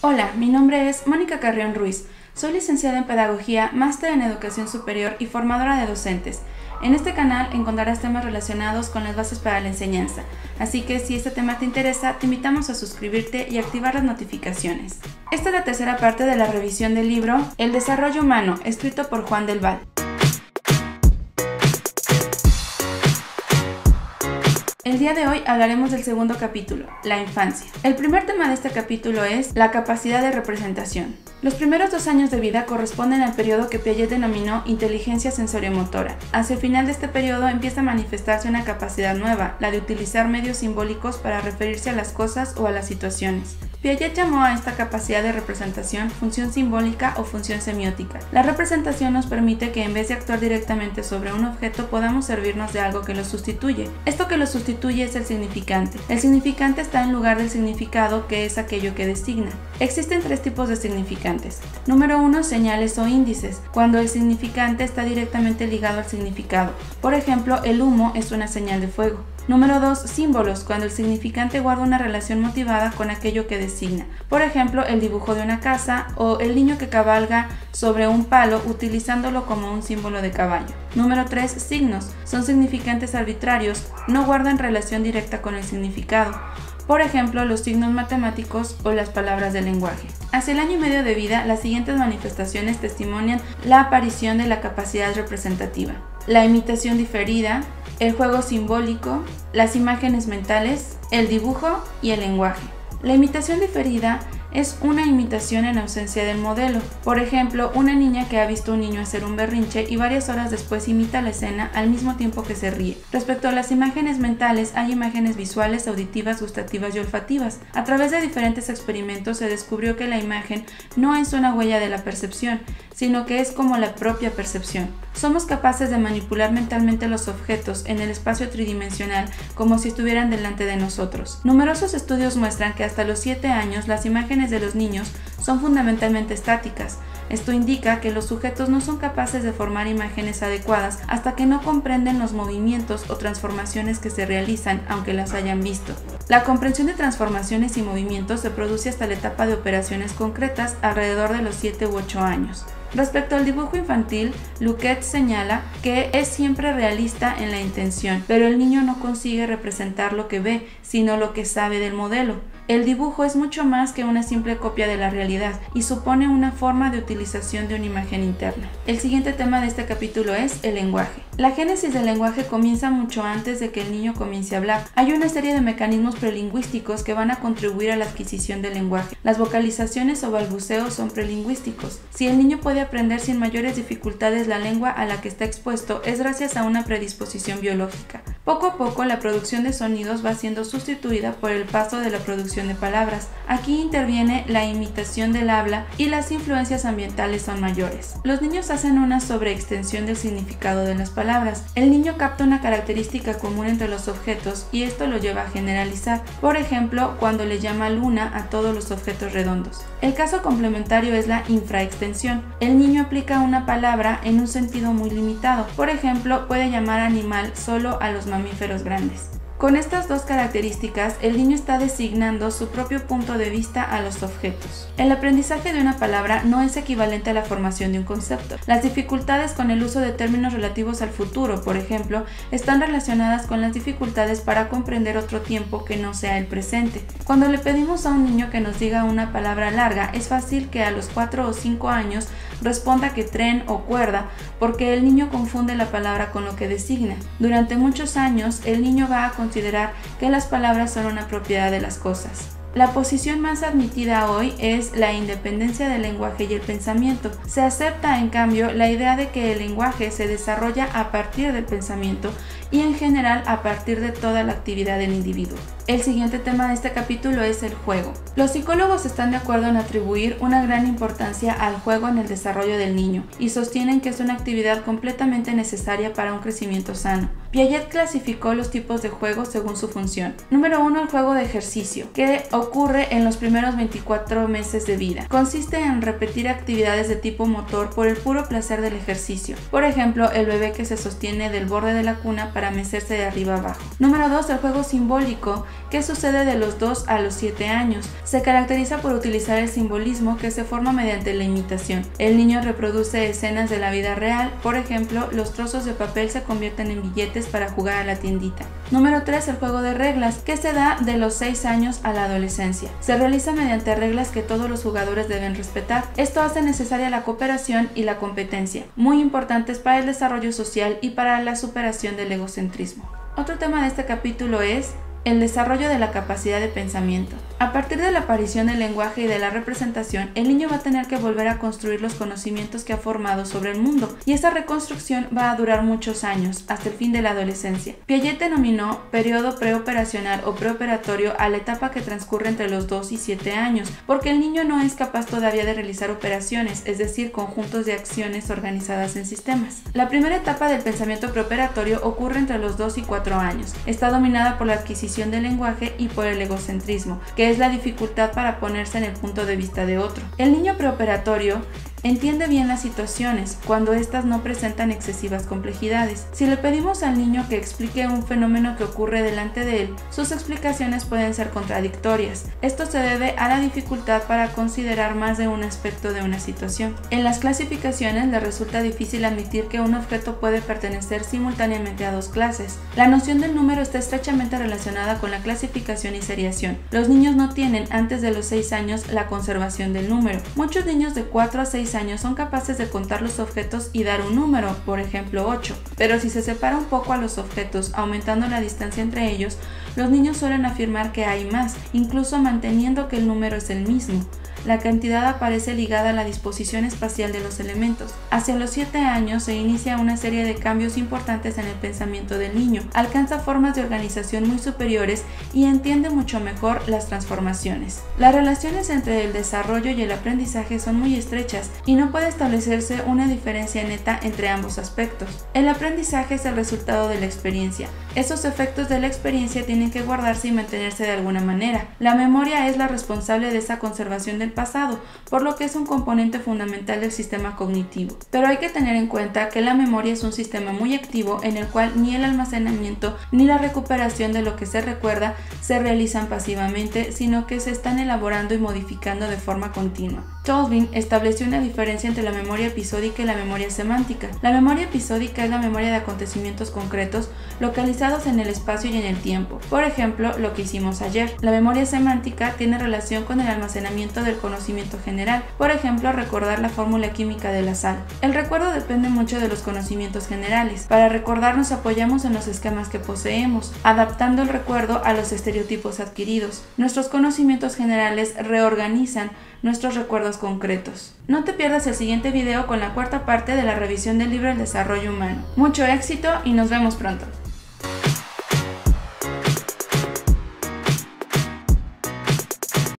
Hola, mi nombre es Mónica Carrión Ruiz. Soy licenciada en Pedagogía, máster en Educación Superior y formadora de docentes. En este canal encontrarás temas relacionados con las bases para la enseñanza, así que si este tema te interesa, te invitamos a suscribirte y activar las notificaciones. Esta es la tercera parte de la revisión del libro El desarrollo humano, escrito por Juan del Val. El día de hoy hablaremos del segundo capítulo, la infancia. El primer tema de este capítulo es la capacidad de representación. Los primeros 2 años de vida corresponden al periodo que Piaget denominó inteligencia sensoriomotora. Hacia el final de este periodo empieza a manifestarse una capacidad nueva, la de utilizar medios simbólicos para referirse a las cosas o a las situaciones. Piaget llamó a esta capacidad de representación función simbólica o función semiótica. La representación nos permite que en vez de actuar directamente sobre un objeto podamos servirnos de algo que lo sustituye. Esto que lo sustituye es el significante. El significante está en lugar del significado, que es aquello que designa. Existen 3 tipos de significantes. Número 1, señales o índices, cuando el significante está directamente ligado al significado. Por ejemplo, el humo es una señal de fuego. Número 2, símbolos, cuando el significante guarda una relación motivada con aquello que designa. Por ejemplo, el dibujo de una casa o el niño que cabalga sobre un palo utilizándolo como un símbolo de caballo. Número 3, signos, son significantes arbitrarios, no guardan relación directa con el significado. Por ejemplo, los signos matemáticos o las palabras del lenguaje. Hacia el 1 año y medio de vida, las siguientes manifestaciones testimonian la aparición de la capacidad representativa: la imitación diferida, el juego simbólico, las imágenes mentales, el dibujo y el lenguaje. La imitación diferida es una imitación en ausencia del modelo. Por ejemplo, una niña que ha visto a un niño hacer un berrinche y varias horas después imita la escena al mismo tiempo que se ríe. Respecto a las imágenes mentales, hay imágenes visuales, auditivas, gustativas y olfativas. A través de diferentes experimentos se descubrió que la imagen no es una huella de la percepción, sino que es como la propia percepción. Somos capaces de manipular mentalmente los objetos en el espacio tridimensional como si estuvieran delante de nosotros. Numerosos estudios muestran que hasta los 7 años las imágenes de los niños son fundamentalmente estáticas. Esto indica que los sujetos no son capaces de formar imágenes adecuadas hasta que no comprenden los movimientos o transformaciones que se realizan, aunque las hayan visto. La comprensión de transformaciones y movimientos se produce hasta la etapa de operaciones concretas alrededor de los 7 u 8 años. Respecto al dibujo infantil, Lukács señala que es siempre realista en la intención, pero el niño no consigue representar lo que ve, sino lo que sabe del modelo. El dibujo es mucho más que una simple copia de la realidad y supone una forma de utilización de una imagen interna. El siguiente tema de este capítulo es el lenguaje. La génesis del lenguaje comienza mucho antes de que el niño comience a hablar. Hay una serie de mecanismos prelingüísticos que van a contribuir a la adquisición del lenguaje. Las vocalizaciones o balbuceos son prelingüísticos. Si el niño puede aprender sin mayores dificultades la lengua a la que está expuesto, es gracias a una predisposición biológica. Poco a poco, la producción de sonidos va siendo sustituida por el paso de la producción de palabras. Aquí interviene la imitación del habla y las influencias ambientales son mayores. Los niños hacen una sobreextensión del significado de las palabras. El niño capta una característica común entre los objetos y esto lo lleva a generalizar. Por ejemplo, cuando le llama luna a todos los objetos redondos. El caso complementario es la infraextensión. El niño aplica una palabra en un sentido muy limitado. Por ejemplo, puede llamar animal solo a los mamíferos grandes. Con estas 2 características, el niño está designando su propio punto de vista a los objetos. El aprendizaje de una palabra no es equivalente a la formación de un concepto. Las dificultades con el uso de términos relativos al futuro, por ejemplo, están relacionadas con las dificultades para comprender otro tiempo que no sea el presente. Cuando le pedimos a un niño que nos diga una palabra larga, es fácil que a los 4 o 5 años responda que tren o cuerda, porque el niño confunde la palabra con lo que designa. Durante muchos años, el niño va a considerar que las palabras son una propiedad de las cosas. La posición más admitida hoy es la independencia del lenguaje y el pensamiento. Se acepta, en cambio, la idea de que el lenguaje se desarrolla a partir del pensamiento y en general a partir de toda la actividad del individuo. El siguiente tema de este capítulo es el juego. Los psicólogos están de acuerdo en atribuir una gran importancia al juego en el desarrollo del niño y sostienen que es una actividad completamente necesaria para un crecimiento sano. Piaget clasificó los tipos de juegos según su función. Número 1, el juego de ejercicio, que ocurre en los primeros 24 meses de vida. Consiste en repetir actividades de tipo motor por el puro placer del ejercicio. Por ejemplo, el bebé que se sostiene del borde de la cuna para mecerse de arriba abajo. Número 2, el juego simbólico, que sucede de los 2 a los 7 años. Se caracteriza por utilizar el simbolismo que se forma mediante la imitación. El niño reproduce escenas de la vida real, por ejemplo, los trozos de papel se convierten en billetes para jugar a la tiendita. Número 3, el juego de reglas, que se da de los 6 años a la adolescencia. Se realiza mediante reglas que todos los jugadores deben respetar. Esto hace necesaria la cooperación y la competencia, muy importantes para el desarrollo social y para la superación del egocentrismo. Otro tema de este capítulo es el desarrollo de la capacidad de pensamiento. A partir de la aparición del lenguaje y de la representación, el niño va a tener que volver a construir los conocimientos que ha formado sobre el mundo, y esa reconstrucción va a durar muchos años, hasta el fin de la adolescencia. Piaget denominó periodo preoperacional o preoperatorio a la etapa que transcurre entre los 2 y 7 años, porque el niño no es capaz todavía de realizar operaciones, es decir, conjuntos de acciones organizadas en sistemas. La primera etapa del pensamiento preoperatorio ocurre entre los 2 y 4 años. Está dominada por la adquisición del lenguaje y por el egocentrismo, que es la dificultad para ponerse en el punto de vista de otro. El niño preoperatorio entiende bien las situaciones cuando éstas no presentan excesivas complejidades. Si le pedimos al niño que explique un fenómeno que ocurre delante de él, sus explicaciones pueden ser contradictorias. Esto se debe a la dificultad para considerar más de un aspecto de una situación. En las clasificaciones le resulta difícil admitir que un objeto puede pertenecer simultáneamente a dos clases. La noción del número está estrechamente relacionada con la clasificación y seriación. Los niños no tienen antes de los 6 años la conservación del número. Muchos niños de 4 a 6 años son capaces de contar los objetos y dar un número, por ejemplo 8, pero si se separa un poco a los objetos, aumentando la distancia entre ellos, los niños suelen afirmar que hay más, incluso manteniendo que el número es el mismo. La cantidad aparece ligada a la disposición espacial de los elementos. Hacia los 7 años se inicia una serie de cambios importantes en el pensamiento del niño, alcanza formas de organización muy superiores y entiende mucho mejor las transformaciones. Las relaciones entre el desarrollo y el aprendizaje son muy estrechas y no puede establecerse una diferencia neta entre ambos aspectos. El aprendizaje es el resultado de la experiencia. Esos efectos de la experiencia tienen que guardarse y mantenerse de alguna manera. La memoria es la responsable de esa conservación del pasado, por lo que es un componente fundamental del sistema cognitivo. Pero hay que tener en cuenta que la memoria es un sistema muy activo en el cual ni el almacenamiento ni la recuperación de lo que se recuerda se realizan pasivamente, sino que se están elaborando y modificando de forma continua. Tolvin estableció una diferencia entre la memoria episódica y la memoria semántica. La memoria episódica es la memoria de acontecimientos concretos localizados en el espacio y en el tiempo. Por ejemplo, lo que hicimos ayer. La memoria semántica tiene relación con el almacenamiento del conocimiento general. Por ejemplo, recordar la fórmula química de la sal. El recuerdo depende mucho de los conocimientos generales. Para recordar nos apoyamos en los esquemas que poseemos, adaptando el recuerdo a los estereotipos adquiridos. Nuestros conocimientos generales reorganizan nuestros recuerdos concretos. No te pierdas el siguiente video con la cuarta parte de la revisión del libro El desarrollo humano. Mucho éxito y nos vemos pronto.